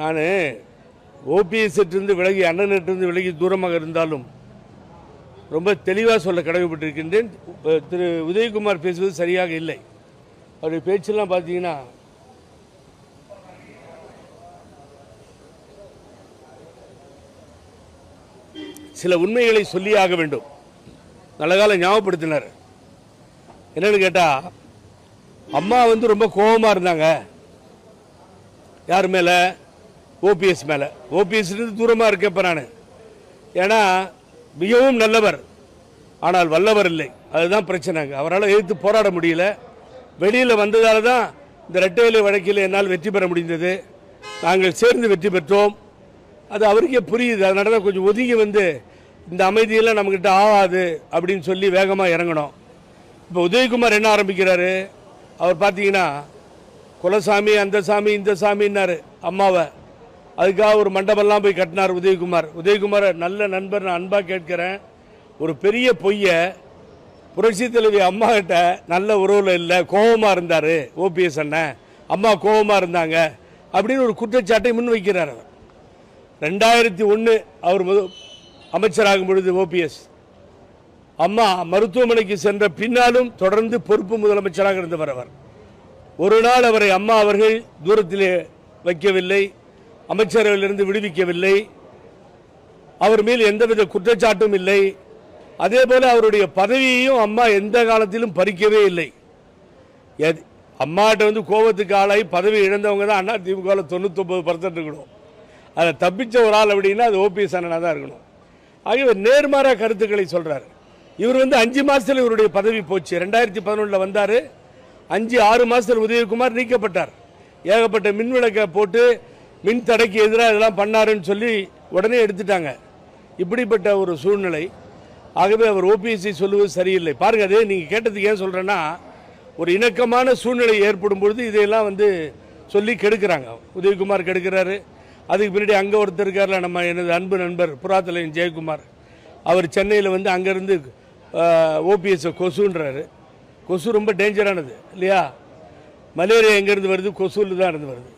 நான் ஓபிஎஸ்ஸிலிருந்து விலகி அண்ணனிட்டிருந்து விலகி தூரமாக இருந்தாலும் ரொம்ப தெளிவாக சொல்ல கடமைப்பட்டிருக்கின்றேன். திரு உதயகுமார் பேசுவது சரியாக இல்லை. அவருடைய பேச்செல்லாம் பார்த்தீங்கன்னா சில உண்மைகளை சொல்லியாக வேண்டும். நல்ல காலம் ஞாபகப்படுத்தினார். என்னன்னு கேட்டால், அம்மா ரொம்ப கோபமாக இருந்தாங்க. யார் மேலே? ஓபிஎஸ் மேலே. ஓபிஎஸ்லேருந்து தூரமாக இருக்கப்போ நான், ஏன்னா மிகவும் நல்லவர், ஆனால் வல்லவர் இல்லை. அதுதான் பிரச்சனைங்க. அவரால் எதிர்த்து போராட முடியல. வெளியில் வந்ததால தான் இந்த ரெட்டையிலை வழக்கில் என்னால் வெற்றி பெற முடிந்தது. நாங்கள் சேர்ந்து வெற்றி பெற்றோம். அது அவருக்கே புரியுது. அதனால தான் கொஞ்சம் ஒதுங்கி இந்த அமைதியெல்லாம் நம்மக்கிட்ட ஆகாது அப்படின்னு சொல்லி வேகமாக இறங்கணும். இப்போ உதயகுமார் என்ன ஆரம்பிக்கிறாரு? அவர் பார்த்தீங்கன்னா குலசாமி, அந்த சாமி, இந்த சாமின்னாரு அம்மாவை. அதுக்காக ஒரு மண்டபம்லாம் போய் கட்டினார் உதயகுமார். உதயகுமார் நல்ல நண்பர், நான் அன்பாக கேட்கிறேன். ஒரு பெரிய பொய்ய புரட்சி தலைவி அம்மா கிட்ட நல்ல உறவில் இல்லை, கோபமாக இருந்தார் ஓபிஎஸ் அண்ணன், அம்மா கோபமாக இருந்தாங்க அப்படின்னு ஒரு குற்றச்சாட்டை முன் வைக்கிறார். அவர் 2001 அவர் அமைச்சராகும் பொழுது ஓபிஎஸ் அம்மா மருத்துவமனைக்கு சென்ற பின்னாலும் தொடர்ந்து பொறுப்பு முதலமைச்சராக இருந்தவர். அவர் ஒரு நாள் அவரை அம்மா அவர்கள் தூரத்திலே வைக்கவில்லை, அமைச்சரவையிலிருந்து விடுவிக்கவில்லை, அவர் மேல் எந்தவித குற்றச்சாட்டும் இல்லை. அதே போல அவருடைய பதவியையும் அம்மா எந்த காலத்திலும் பறிக்கவே இல்லை. அம்மாட்ட கோபத்துக்கு ஆளாகி பதவி இழந்தவங்க தான் அதிமுக 99% இருக்கணும். அதை தப்பிச்ச ஒரு ஆள் அப்படின்னா அது ஓபிஎஸ் அண்ணனா தான் இருக்கணும். ஆகிய நேர்மாறாக கருத்துக்களை சொல்றார். இவர் 5 மாசத்துல இவருடைய பதவி போச்சு. 2011 வந்தார். 5-6 மாசத்தில் உதயகுமார் நீக்கப்பட்டார். ஏகப்பட்ட மின் விளக்கை போட்டு மின் தடைக்கு எதிராக இதெல்லாம் பண்ணாருன்னு சொல்லி உடனே எடுத்துட்டாங்க. இப்படிப்பட்ட ஒரு சூழ்நிலை. ஆகவே அவர் ஓபிஎஸ்சி சொல்லுவது சரியில்லை. பாருங்க, அதே நீங்கள் கேட்டதுக்கு ஏன் சொல்கிறேன்னா, ஒரு இணக்கமான சூழ்நிலை ஏற்படும் பொழுது இதையெல்லாம் சொல்லி கெடுக்கிறாங்க. உதயகுமார் கெடுக்கிறாரு. அதுக்கு பின்னாடி அங்கே ஒருத்தர் இருக்கார்ல, நம்ம எனது அன்பு நண்பர் புறாத்தலையின் ஜெயக்குமார். அவர் சென்னையில் அங்கேருந்து ஓபிஎஸ் கொசுன்றாரு. கொசு ரொம்ப டேஞ்சரானது இல்லையா? மலேரியா எங்கேருந்து வருது? கொசுவில் தான் இருந்து வருது.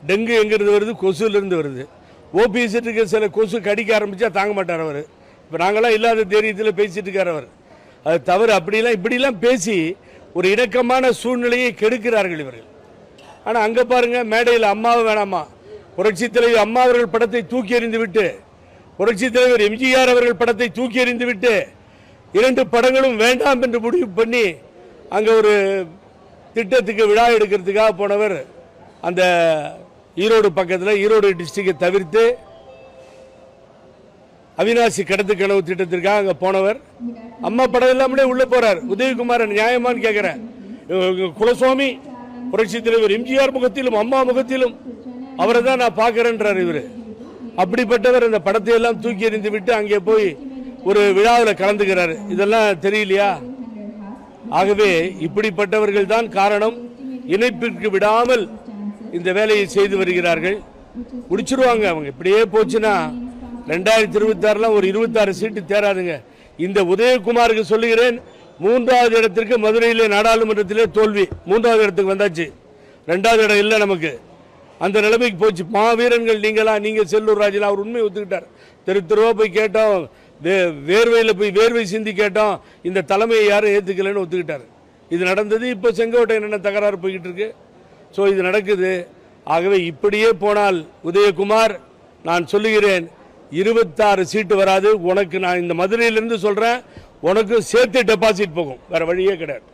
டெங்கு எங்கேருந்து வருது? கொசுலேருந்து வருது. ஓபிஎஸ்க்கு சில கொசு கடிக்க ஆரம்பித்தா தாங்க மாட்டார் அவர். இப்போ நாங்களாம் இல்லாத தைரியத்தில் பேசிட்டு இருக்கார் அவர். அது தவறு. இப்படிலாம் பேசி ஒரு இணக்கமான சூழ்நிலையை கெடுக்கிறார்கள் இவர்கள். ஆனால் அங்கே பாருங்கள், மேடையில் அம்மாவை வேணாமா, புரட்சி தலைவர் அம்மா அவர்கள் படத்தை தூக்கி எறிந்து விட்டு, புரட்சி தலைவர் எம்ஜிஆர் அவர்கள் படத்தை தூக்கி எறிந்து விட்டு 2 படங்களும் வேண்டாம் என்று முடிவு பண்ணி அங்கே ஒரு திட்டத்துக்கு விழா எடுக்கிறதுக்காக போனவர். அந்த ஈரோடு பக்கத்தில், ஈரோடு டிஸ்ட்ரிக்டை தவிர்த்து அவினாசி கடத்து கனவு திட்டத்திற்காக அங்கே போனவர். அம்மா படம் இல்லாமலே உள்ளே போறார். உதயகுமார் நியாயமானு கேட்கிறேன். குலசுவாமி புரட்சி தலைவர் எம்ஜிஆர் முகத்திலும் அம்மா முகத்திலும் அவரை தான் நான் பார்க்கிறேன்றார் இவர். அப்படிப்பட்டவர் அந்த படத்தை எல்லாம் தூக்கி எறிந்து விட்டு அங்கே போய் ஒரு விழாவில் கலந்துக்கிறார். இதெல்லாம் தெரியலையா? ஆகவே இப்படிப்பட்டவர்கள் தான் காரணம். இணைப்பிற்கு விடாமல் இந்த வேலையை செய்து வருகிறார்கள். முடிச்சிருவாங்க அவங்க. இப்படியே போச்சுன்னா 2026 ஒரு 26 சீட்டு தேராதுங்க. இந்த உதயகுமாருக்கு சொல்லுகிறேன், 3வது இடத்திற்கு மதுரையிலே நாடாளுமன்றத்திலே தோல்வி. 3வது இடத்துக்கு வந்தாச்சு, 2வது இடம் இல்லை நமக்கு. அந்த நிலைமைக்கு போச்சு. மாவீரன்கள் நீங்கள் செல்லூர் ராஜெல்லாம் அவர் உண்மையை ஒத்துக்கிட்டார். தெருவா போய் கேட்டோம், வேர்வையில் போய் வேர்வை சிந்தி கேட்டோம், இந்த தலைமையை யாரும் ஏற்றுக்கலன்னு ஒத்துக்கிட்டார். இது நடந்தது. இப்போ செங்கோட்டையன் என்ன தகராறு போய்கிட்டு இருக்கு. ஸோ இது நடக்குது. ஆகவே இப்படியே போனால் உதயகுமார், நான் சொல்லுகிறேன், 26 சீட்டு வராது உனக்கு. நான் இந்த மதுரையிலிருந்து சொல்கிறேன், உனக்கு சேர்த்து டெபாசிட் போகும். வேறு வழியே கிடையாது.